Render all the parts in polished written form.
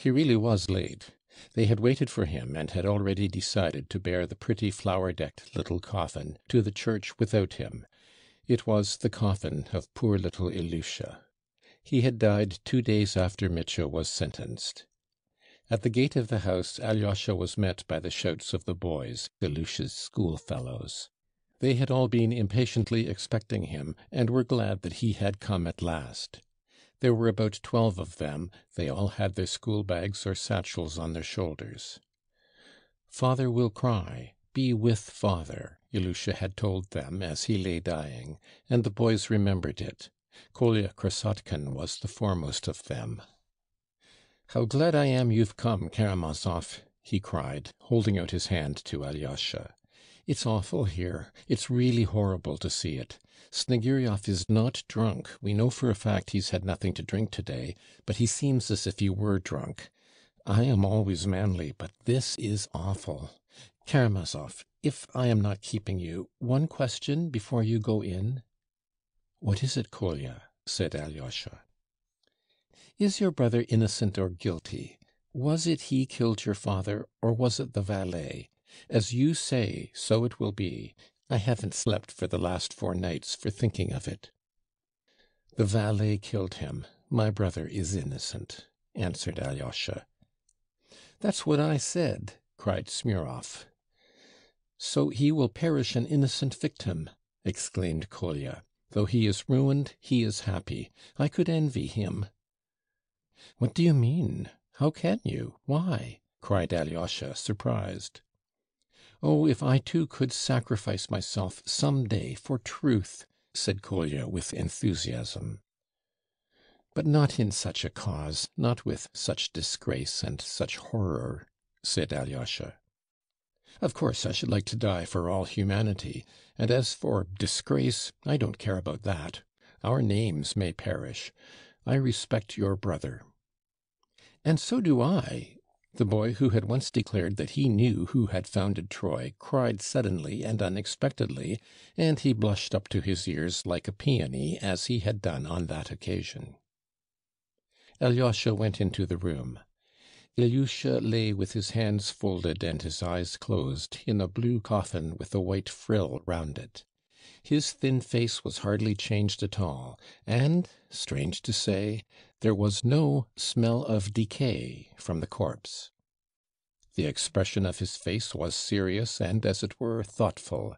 He really was late. They had waited for him, and had already decided to bear the pretty flower-decked little coffin to the church without him. It was the coffin of poor little Ilusha. He had died 2 days after Mitya was sentenced. At the gate of the house Alyosha was met by the shouts of the boys, Ilusha's schoolfellows. They had all been impatiently expecting him, and were glad that he had come at last. There were about 12 of them. They all had their school bags or satchels on their shoulders. "Father will cry. Be with father," Ilusha had told them as he lay dying, and the boys remembered it. Kolya Krasotkin was the foremost of them. "How glad I am you've come, Karamazov," he cried, holding out his hand to Alyosha. "It's awful here. It's really horrible to see it. Snegiryov is not drunk. We know for a fact he's had nothing to drink today, but he seems as if he were drunk. I am always manly, but this is awful. Karamazov, if I am not keeping you, one question before you go in." "What is it, Kolya?" said Alyosha. "Is your brother innocent or guilty? Was it he killed your father, or was it the valet? As you say, so it will be. I haven't slept for the last 4 nights for thinking of it." "The valet killed him. My brother is innocent," answered Alyosha. "That's what I said," cried Smurov. "So he will perish an innocent victim," exclaimed Kolya. "Though he is ruined, he is happy. I could envy him." "What do you mean? How can you? Why?" cried Alyosha, surprised. "Oh, if I too could sacrifice myself some day for truth," said Kolya with enthusiasm. "But not in such a cause, not with such disgrace and such horror," said Alyosha. "Of course I should like to die for all humanity, and as for disgrace, I don't care about that. Our names may perish. I respect your brother." "And so do I." The boy who had once declared that he knew who had founded Troy cried suddenly and unexpectedly, and he blushed up to his ears like a peony, as he had done on that occasion. Alyosha went into the room. Ilusha lay with his hands folded and his eyes closed in a blue coffin with a white frill round it. His thin face was hardly changed at all, and, strange to say, there was no smell of decay from the corpse. The expression of his face was serious and, as it were, thoughtful.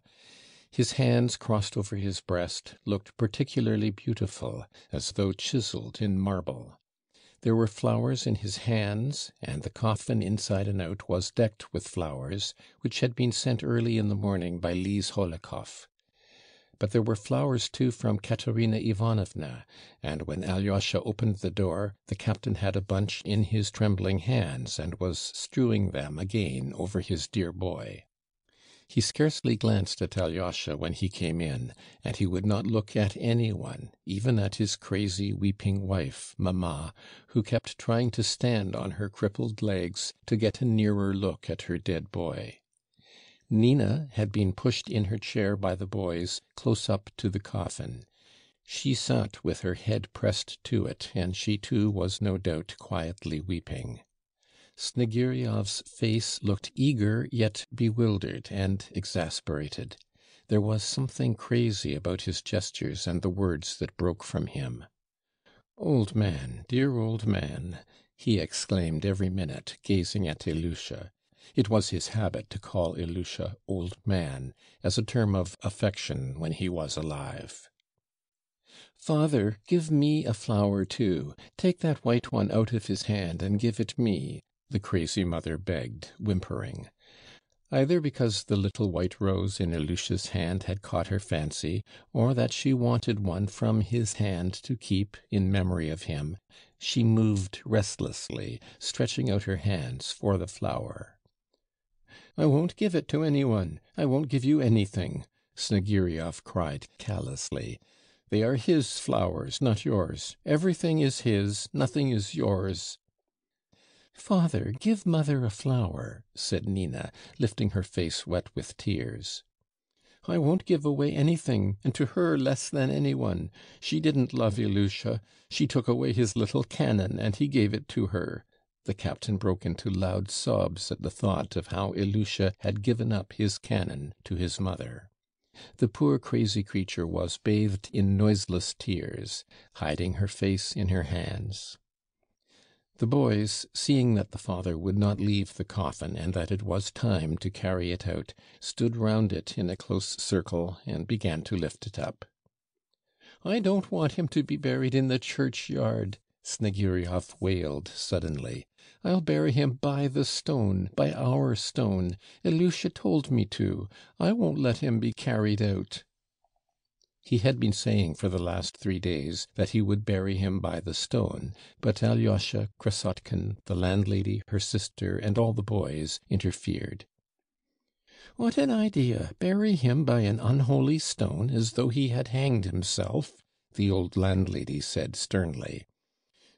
His hands, crossed over his breast, looked particularly beautiful, as though chiseled in marble. There were flowers in his hands, and the coffin inside and out was decked with flowers, which had been sent early in the morning by Lise Holikoff. But there were flowers too from Katerina Ivanovna, and when Alyosha opened the door, the captain had a bunch in his trembling hands, and was strewing them again over his dear boy. He scarcely glanced at Alyosha when he came in, and he would not look at any one, even at his crazy weeping wife, mamma, who kept trying to stand on her crippled legs to get a nearer look at her dead boy. Nina had been pushed in her chair by the boys, close up to the coffin. She sat with her head pressed to it, and she too was no doubt quietly weeping. Snegiryov's face looked eager yet bewildered and exasperated. There was something crazy about his gestures and the words that broke from him. "Old man, dear old man," he exclaimed every minute, gazing at Ilusha. It was his habit to call Ilusha "old man," as a term of affection when he was alive. "Father, give me a flower too. Take that white one out of his hand and give it me," the crazy mother begged, whimpering. Either because the little white rose in Ilusha's hand had caught her fancy, or that she wanted one from his hand to keep in memory of him, she moved restlessly, stretching out her hands for the flower. "I won't give it to anyone. I won't give you anything," Snegiryov cried callously. "They are his flowers, not yours. Everything is his, nothing is yours." "Father, give mother a flower," said Nina, lifting her face wet with tears. "I won't give away anything, and to her less than anyone. She didn't love Ilusha. She took away his little cannon, and he gave it to her," The captain broke into loud sobs at the thought of how Ilusha had given up his cannon to his mother. The poor crazy creature was bathed in noiseless tears, hiding her face in her hands. The boys, seeing that the father would not leave the coffin, and that it was time to carry it out, stood round it in a close circle, and began to lift it up. "I don't want him to be buried in the churchyard," Snegiryov wailed suddenly. "I'll bury him by the stone, by our stone. Ilusha told me to. I won't let him be carried out." He had been saying for the last 3 days that he would bury him by the stone, but Alyosha, Krasotkin, the landlady, her sister, and all the boys interfered. "What an idea! Bury him by an unholy stone, as though he had hanged himself," the old landlady said sternly.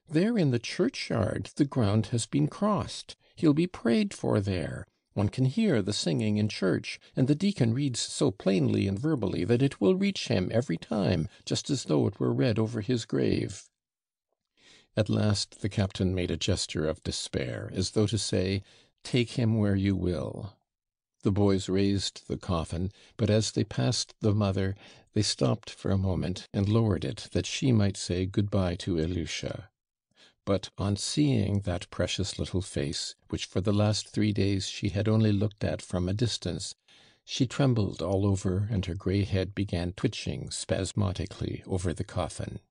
"There in the churchyard the ground has been crossed. He'll be prayed for there. One can hear the singing in church, and the deacon reads so plainly and verbally that it will reach him every time, just as though it were read over his grave." At last the captain made a gesture of despair, as though to say, "Take him where you will." The boys raised the coffin, but as they passed the mother, they stopped for a moment and lowered it, that she might say good-bye to Ilusha. But on seeing that precious little face, which for the last 3 days she had only looked at from a distance, she trembled all over, and her grey head began twitching spasmodically over the coffin.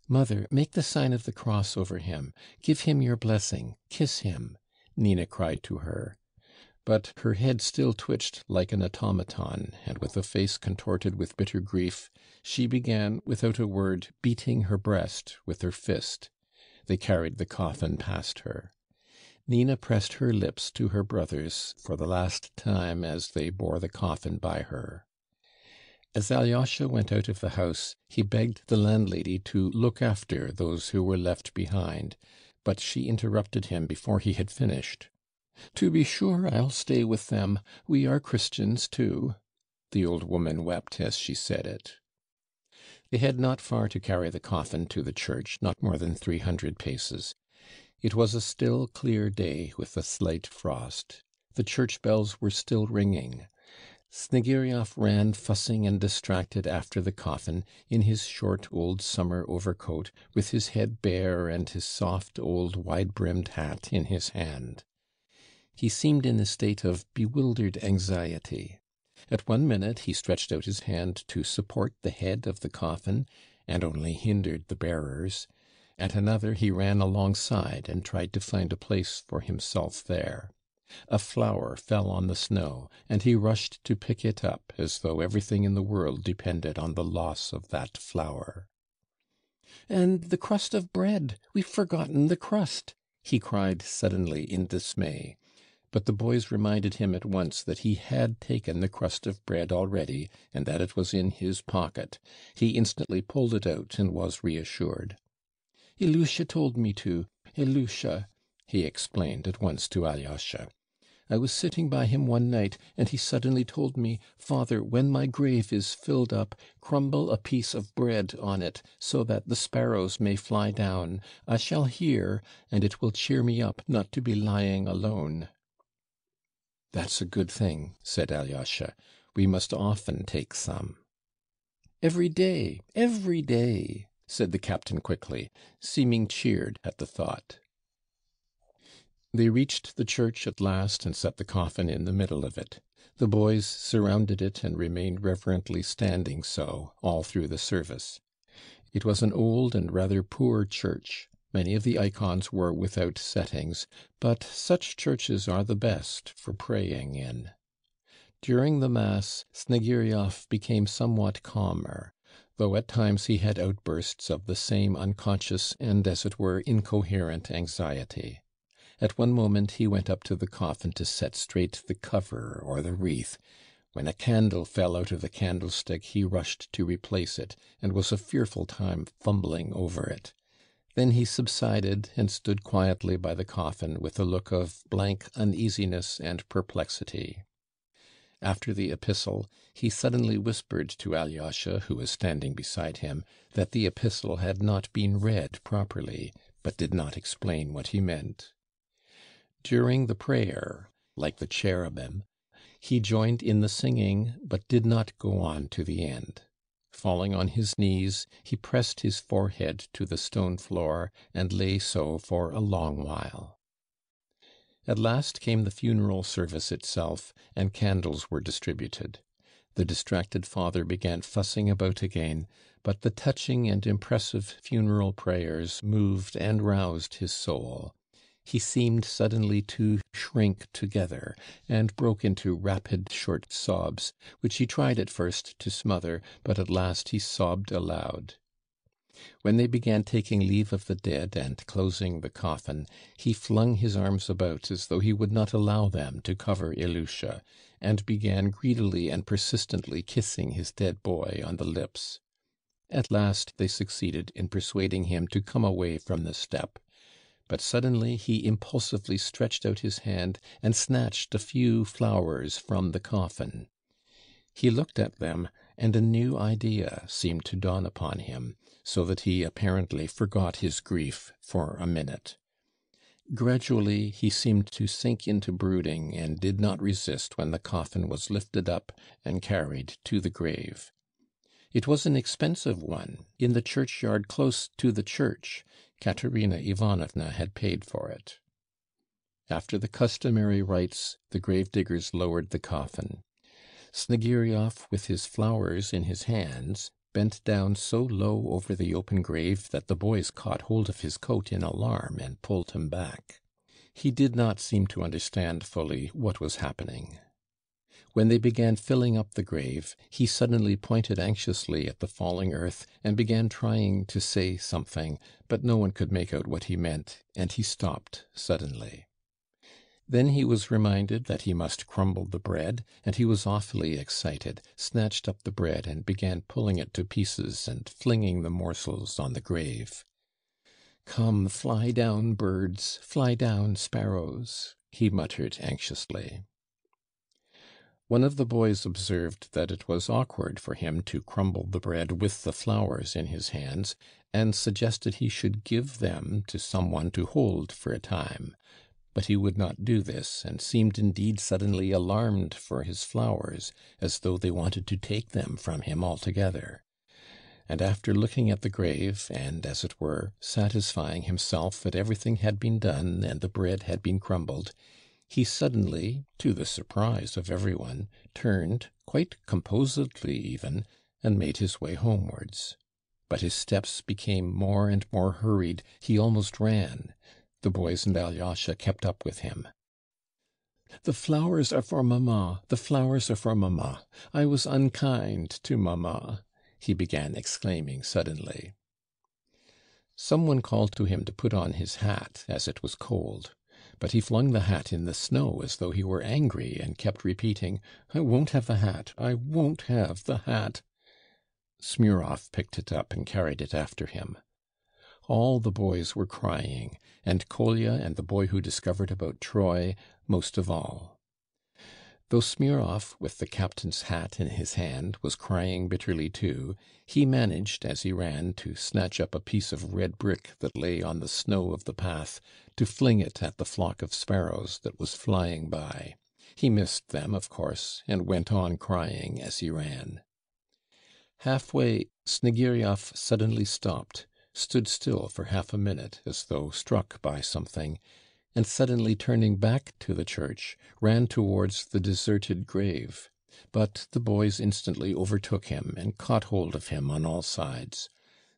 "Mother, make the sign of the cross over him. Give him your blessing. Kiss him," Nina cried to her. But her head still twitched like an automaton, and with a face contorted with bitter grief, she began, without a word, beating her breast with her fist. They carried the coffin past her. Nina pressed her lips to her brother's for the last time as they bore the coffin by her. As Alyosha went out of the house, he begged the landlady to look after those who were left behind, but she interrupted him before he had finished. "To be sure, I'll stay with them. We are Christians too." The old woman wept as she said it. They had not far to carry the coffin to the church, not more than 300 paces. It was a still, clear day with a slight frost. The church bells were still ringing. Snegiryov ran fussing and distracted after the coffin, in his short old summer overcoat, with his head bare and his soft old wide-brimmed hat in his hand. He seemed in a state of bewildered anxiety. At one minute he stretched out his hand to support the head of the coffin, and only hindered the bearers. At another he ran alongside and tried to find a place for himself there. A flower fell on the snow, and he rushed to pick it up, as though everything in the world depended on the loss of that flower. "And the crust of bread! We've forgotten the crust!" he cried suddenly in dismay. But the boys reminded him at once that he had taken the crust of bread already, and that it was in his pocket. He instantly pulled it out and was reassured. "Ilusha told me to. Ilusha," he explained at once to Alyosha. "I was sitting by him one night, and he suddenly told me, 'Father, when my grave is filled up, crumble a piece of bread on it, so that the sparrows may fly down. I shall hear, and it will cheer me up not to be lying alone.'" "That's a good thing," said Alyosha. "We must often take some." Every day," said the captain quickly, seeming cheered at the thought. They reached the church at last and set the coffin in the middle of it. The boys surrounded it and remained reverently standing so all through the service. It was an old and rather poor church. Many of the icons were without settings, but such churches are the best for praying in. During the Mass, Snegiryov became somewhat calmer, though at times he had outbursts of the same unconscious and, as it were, incoherent anxiety. At one moment he went up to the coffin to set straight the cover or the wreath. When a candle fell out of the candlestick, he rushed to replace it, and was a fearful time fumbling over it. Then he subsided and stood quietly by the coffin with a look of blank uneasiness and perplexity. After the epistle, he suddenly whispered to Alyosha, who was standing beside him, that the epistle had not been read properly, but did not explain what he meant. During the prayer, like the cherubim, he joined in the singing, but did not go on to the end. Falling on his knees, he pressed his forehead to the stone floor, and lay so for a long while. At last came the funeral service itself, and candles were distributed. The distracted father began fussing about again, but the touching and impressive funeral prayers moved and roused his soul. He seemed suddenly to shrink together, and broke into rapid short sobs, which he tried at first to smother, but at last he sobbed aloud. When they began taking leave of the dead and closing the coffin, he flung his arms about as though he would not allow them to cover Ilusha, and began greedily and persistently kissing his dead boy on the lips. At last they succeeded in persuading him to come away from the step. But suddenly he impulsively stretched out his hand and snatched a few flowers from the coffin. He looked at them, and a new idea seemed to dawn upon him, so that he apparently forgot his grief for a minute. Gradually he seemed to sink into brooding, and did not resist when the coffin was lifted up and carried to the grave. It was an expensive one, in the churchyard close to the church. Katerina Ivanovna had paid for it. After the customary rites, the gravediggers lowered the coffin. Snegiryov, with his flowers in his hands, bent down so low over the open grave that the boys caught hold of his coat in alarm and pulled him back. He did not seem to understand fully what was happening. When they began filling up the grave, he suddenly pointed anxiously at the falling earth and began trying to say something, but no one could make out what he meant, and he stopped suddenly. Then he was reminded that he must crumble the bread, and he was awfully excited, snatched up the bread and began pulling it to pieces and flinging the morsels on the grave. "Come, fly down, birds, fly down, sparrows," he muttered anxiously. One of the boys observed that it was awkward for him to crumble the bread with the flowers in his hands, and suggested he should give them to some one to hold for a time. But he would not do this, and seemed indeed suddenly alarmed for his flowers, as though they wanted to take them from him altogether. And after looking at the grave, and, as it were, satisfying himself that everything had been done and the bread had been crumbled, he suddenly, to the surprise of everyone, turned, quite composedly even, and made his way homewards. But his steps became more and more hurried. He almost ran. The boys and Alyosha kept up with him. "The flowers are for mamma. The flowers are for mamma. I was unkind to mamma," he began exclaiming suddenly. Some one called to him to put on his hat, as it was cold. But he flung the hat in the snow as though he were angry, and kept repeating, "I won't have the hat. I won't have the hat." Smurov picked it up and carried it after him. All the boys were crying, and Kolya and the boy who discovered about Troy most of all. Though Smurov, with the captain's hat in his hand, was crying bitterly too, he managed, as he ran, to snatch up a piece of red brick that lay on the snow of the path, to fling it at the flock of sparrows that was flying by. He missed them, of course, and went on crying as he ran. Halfway, Snegiryov suddenly stopped, stood still for half a minute, as though struck by something, and suddenly turning back to the church, ran towards the deserted grave. But the boys instantly overtook him and caught hold of him on all sides.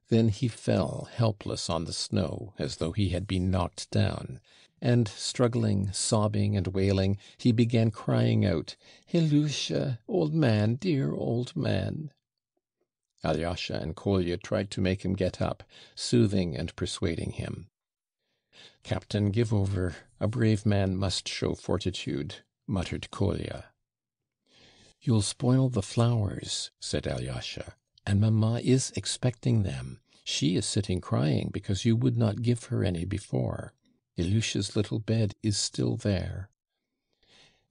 Then he fell helpless on the snow, as though he had been knocked down, and struggling, sobbing, and wailing, he began crying out, "Ilusha, old man, dear old man." Alyosha and Kolya tried to make him get up, soothing and persuading him. "Captain, give over. A brave man must show fortitude," muttered Kolya. "You'll spoil the flowers," said Alyosha, "and mamma is expecting them. She is sitting crying because you would not give her any before. Ilusha's little bed is still there."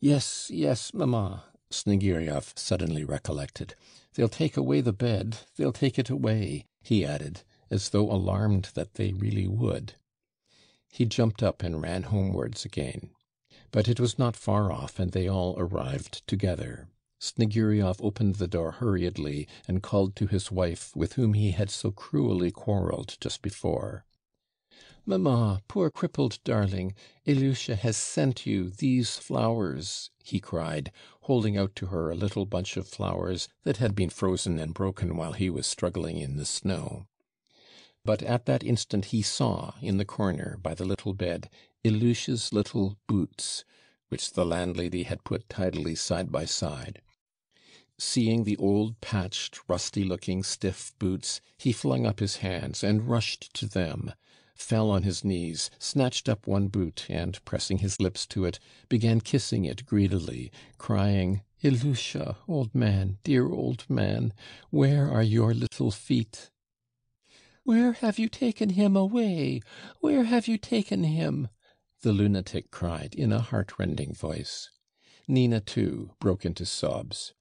"Yes, yes, mamma," Snegiryov suddenly recollected. "They'll take away the bed, they'll take it away," he added, as though alarmed that they really would. He jumped up and ran homewards again. But it was not far off, and they all arrived together. Sneguriev opened the door hurriedly, and called to his wife, with whom he had so cruelly quarrelled just before. "Mamma, poor crippled darling, Ilusha has sent you these flowers," he cried, holding out to her a little bunch of flowers that had been frozen and broken while he was struggling in the snow. But at that instant he saw, in the corner, by the little bed, Ilusha's little boots, which the landlady had put tidily side by side. Seeing the old, patched, rusty-looking, stiff boots, he flung up his hands and rushed to them, fell on his knees, snatched up one boot, and, pressing his lips to it, began kissing it greedily, crying, "Ilusha, old man, dear old man, where are your little feet?" "Where have you taken him away? Where have you taken him?" the lunatic cried in a heartrending voice. Nina, too, broke into sobs.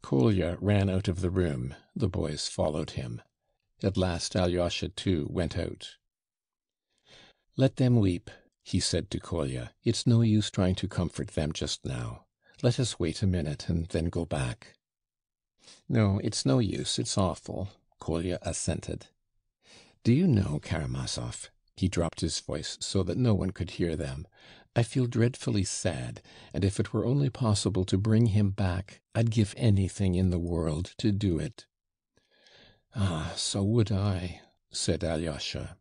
Kolya ran out of the room. The boys followed him. At last Alyosha, too, went out. "Let them weep," he said to Kolya. "It's no use trying to comfort them just now. Let us wait a minute and then go back." "No, it's no use, it's awful," Kolya assented. "Do you know, Karamazov," he dropped his voice so that no one could hear them, "I feel dreadfully sad, and if it were only possible to bring him back, I'd give anything in the world to do it." "Ah, so would I," said Alyosha.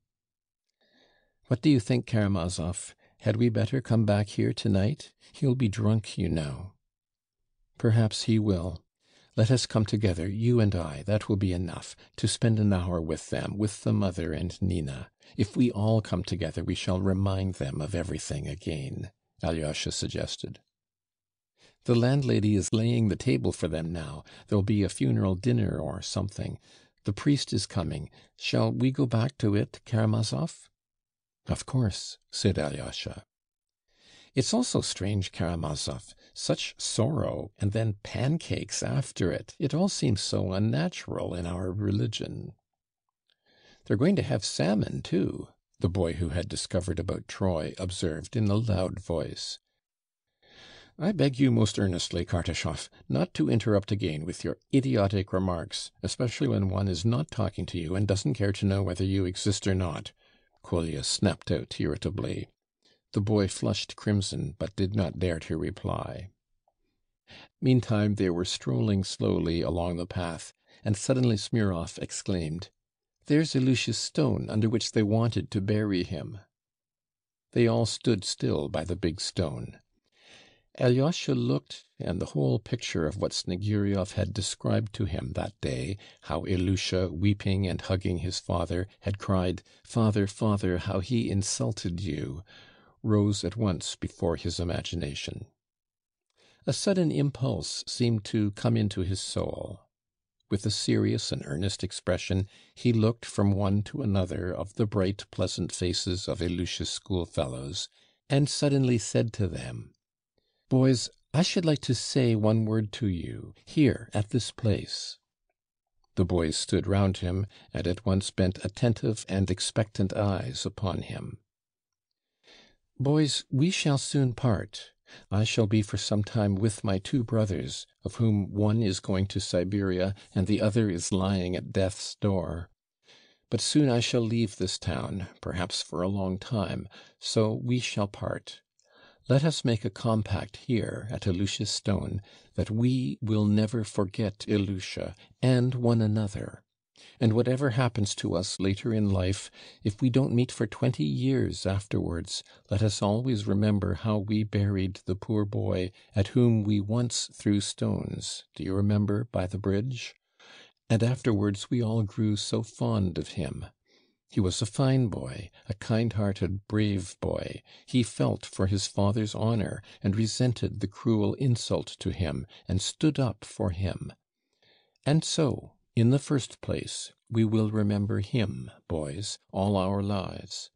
"What do you think, Karamazov? Had we better come back here tonight? He'll be drunk, you know." "Perhaps he will. Let us come together, you and I, that will be enough, to spend an hour with them, with the mother and Nina. If we all come together, we shall remind them of everything again," Alyosha suggested. "The landlady is laying the table for them now. There'll be a funeral dinner or something. The priest is coming. Shall we go back to it, Karamazov?" "Of course," said Alyosha. "It's also strange, Karamazov. Such sorrow, and then pancakes after it. It all seems so unnatural in our religion." "They're going to have salmon, too," the boy who had discovered about Troy observed in a loud voice. "I beg you most earnestly, Kartashov, not to interrupt again with your idiotic remarks, especially when one is not talking to you and doesn't care to know whether you exist or not," Kolya snapped out irritably. The boy flushed crimson, but did not dare to reply. Meantime they were strolling slowly along the path, and suddenly Smurov exclaimed, "There's Ilusha's stone under which they wanted to bury him." They all stood still by the big stone. Alyosha looked, and the whole picture of what Sneguriev had described to him that day, how Ilusha, weeping and hugging his father, had cried, "Father, father, how he insulted you," rose at once before his imagination. A sudden impulse seemed to come into his soul. With a serious and earnest expression, he looked from one to another of the bright, pleasant faces of Ilusha's schoolfellows, and suddenly said to them, "Boys, I should like to say one word to you, here, at this place." The boys stood round him, and at once bent attentive and expectant eyes upon him. "Boys, we shall soon part. I shall be for some time with my two brothers, of whom one is going to Siberia, and the other is lying at death's door. But soon I shall leave this town, perhaps for a long time, so we shall part. Let us make a compact here at Ilusha's stone that we will never forget Ilusha and one another. And whatever happens to us later in life, if we don't meet for 20 years afterwards, let us always remember how we buried the poor boy at whom we once threw stones. Do you remember, by the bridge? And afterwards we all grew so fond of him. He was a fine boy, a kind-hearted, brave boy. He felt for his father's honor, and resented the cruel insult to him, and stood up for him. And so, in the first place, we will remember him, boys, all our lives.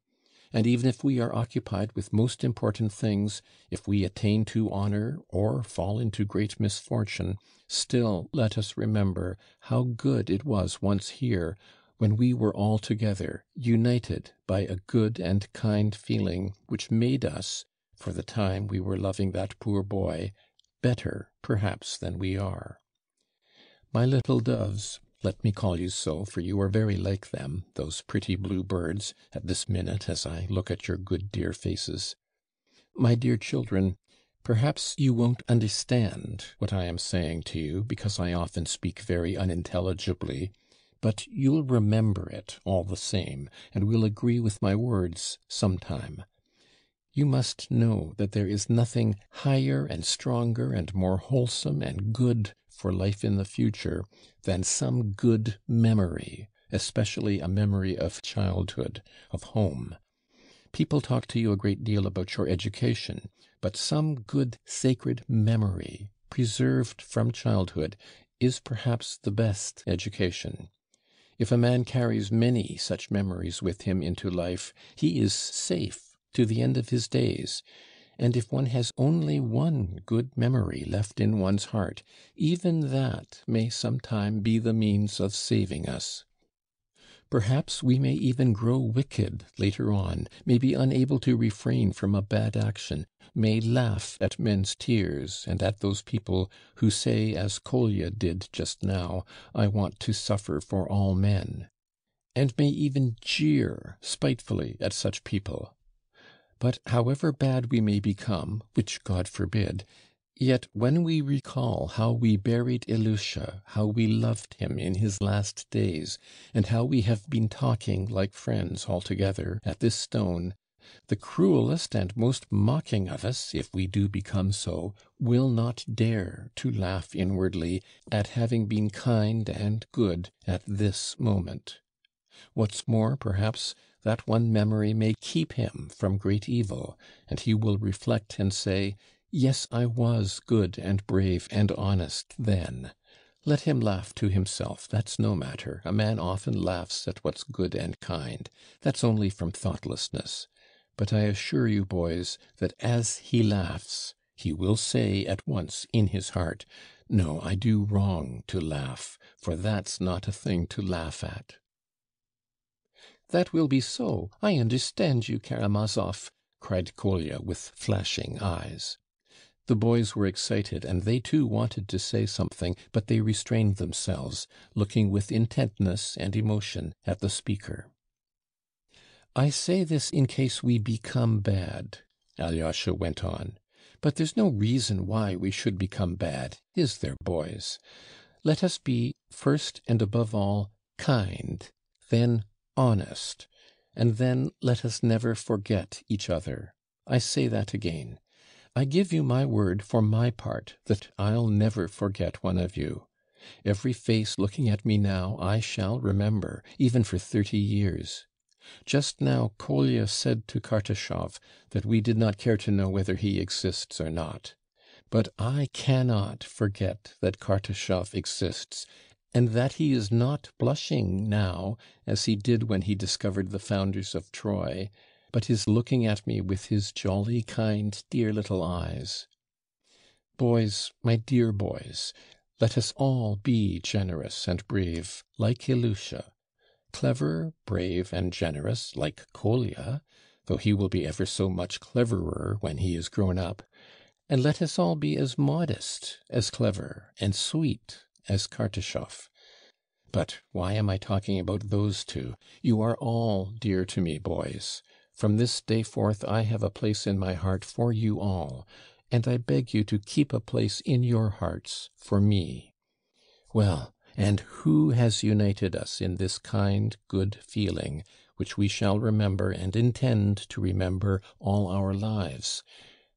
And even if we are occupied with most important things, if we attain to honor or fall into great misfortune, still let us remember how good it was once here, when we were all together, united by a good and kind feeling which made us, for the time we were loving that poor boy, better perhaps than we are. My little doves, let me call you so, for you are very like them, those pretty blue birds, at this minute as I look at your good dear faces. My dear children, perhaps you won't understand what I am saying to you, because I often speak very unintelligibly, but you'll remember it all the same, and will agree with my words sometime. You must know that there is nothing higher and stronger and more wholesome and good for life in the future than some good memory, especially a memory of childhood, of home. People talk to you a great deal about your education, but some good sacred memory, preserved from childhood, is perhaps the best education. If a man carries many such memories with him into life, he is safe to the end of his days. And if one has only one good memory left in one's heart, even that may sometime be the means of saving us. Perhaps we may even grow wicked later on, may be unable to refrain from a bad action, may laugh at men's tears and at those people who say, as Kolya did just now, "I want to suffer for all men," and may even jeer spitefully at such people. But however bad we may become, which God forbid, yet when we recall how we buried Ilusha, how we loved him in his last days, and how we have been talking like friends all together at this stone, the cruelest and most mocking of us, if we do become so, will not dare to laugh inwardly at having been kind and good at this moment. What's more, perhaps, that one memory may keep him from great evil, and he will reflect and say, "Yes, I was good and brave and honest then." Let him laugh to himself, that's no matter. A man often laughs at what's good and kind. That's only from thoughtlessness. But I assure you, boys, that as he laughs, he will say at once in his heart, "No, I do wrong to laugh, for that's not a thing to laugh at." "That will be so. I understand you, Karamazov," cried Kolya with flashing eyes. The boys were excited, and they too wanted to say something, but they restrained themselves, looking with intentness and emotion at the speaker. "I say this in case we become bad," Alyosha went on. "But there's no reason why we should become bad, is there, boys? Let us be, first and above all, kind, then honest, and then let us never forget each other. I say that again. I give you my word for my part that I'll never forget one of you. Every face looking at me now I shall remember, even for 30 years. Just now Kolya said to Kartashov that we did not care to know whether he exists or not. But I cannot forget that Kartashov exists, and that he is not blushing now, as he did when he discovered the founders of Troy, but is looking at me with his jolly, kind, dear little eyes. Boys, my dear boys, let us all be generous and brave, like Ilusha, clever, brave, and generous, like Kolya, though he will be ever so much cleverer when he is grown up, and let us all be as modest, as clever, and sweet as Kartashov. But why am I talking about those two? You are all dear to me, boys. From this day forth I have a place in my heart for you all, and I beg you to keep a place in your hearts for me. Well, and who has united us in this kind, good feeling, which we shall remember and intend to remember all our lives?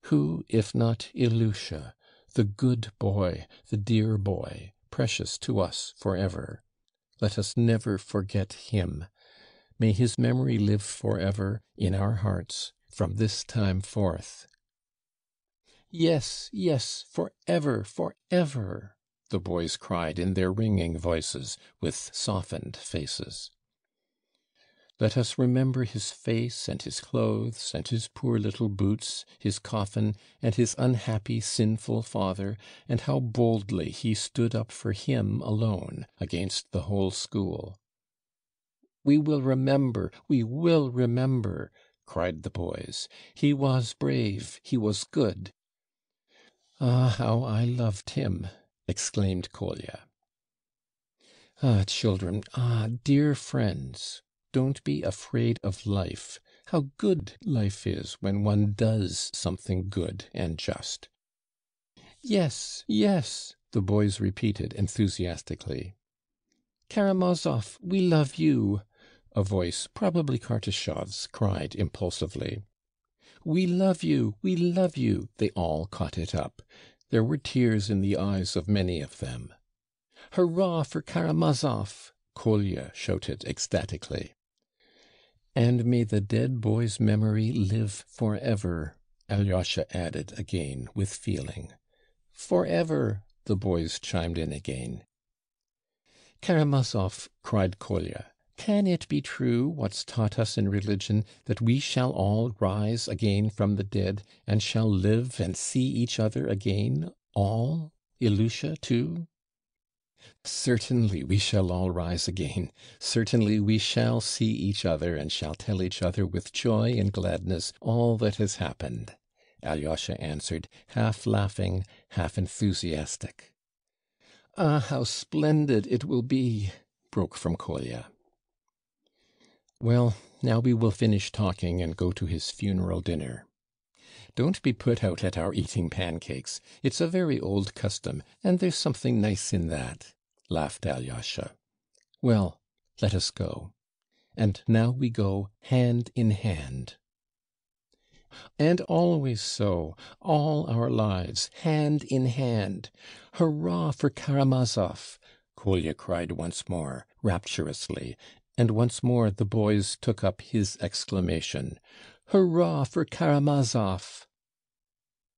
Who, if not Ilusha, the good boy, the dear boy, precious to us forever? Let us never forget him. May his memory live forever in our hearts from this time forth. "Yes, yes, forever, forever," the boys cried in their ringing voices, with softened faces. Let us remember his face and his clothes and his poor little boots, his coffin, and his unhappy, sinful father, and how boldly he stood up for him alone against the whole school. We will remember, we will remember," cried the boys. "He was brave, he was good." "Ah, how I loved him!" exclaimed Kolya. "Ah, children, ah, dear friends, don't be afraid of life. How good life is when one does something good and just." "Yes, yes," the boys repeated enthusiastically. "Karamazov, we love you," a voice, probably Kartashov's, cried impulsively. "We love you, we love you," they all caught it up. There were tears in the eyes of many of them. "Hurrah for Karamazov!" Kolya shouted ecstatically. "And may the dead boy's memory live forever," Alyosha added again with feeling. "Forever," the boys chimed in again. "Karamazov," cried Kolya, "can it be true, what's taught us in religion, that we shall all rise again from the dead, and shall live and see each other again, all? Ilusha too?" "Certainly we shall all rise again. Certainly we shall see each other, and shall tell each other with joy and gladness all that has happened," Alyosha answered, half laughing, half enthusiastic. "Ah, how splendid it will be!" broke from Kolya. "Well, now we will finish talking and go to his funeral dinner. Don't be put out at our eating pancakes. It's a very old custom, and there's something nice in that," laughed Alyosha. "Well, let us go. And now we go hand in hand." "And always so, all our lives, hand in hand. Hurrah for Karamazov!" Kolya cried once more, rapturously, and once more the boys took up his exclamation, "Hurrah for Karamazov!"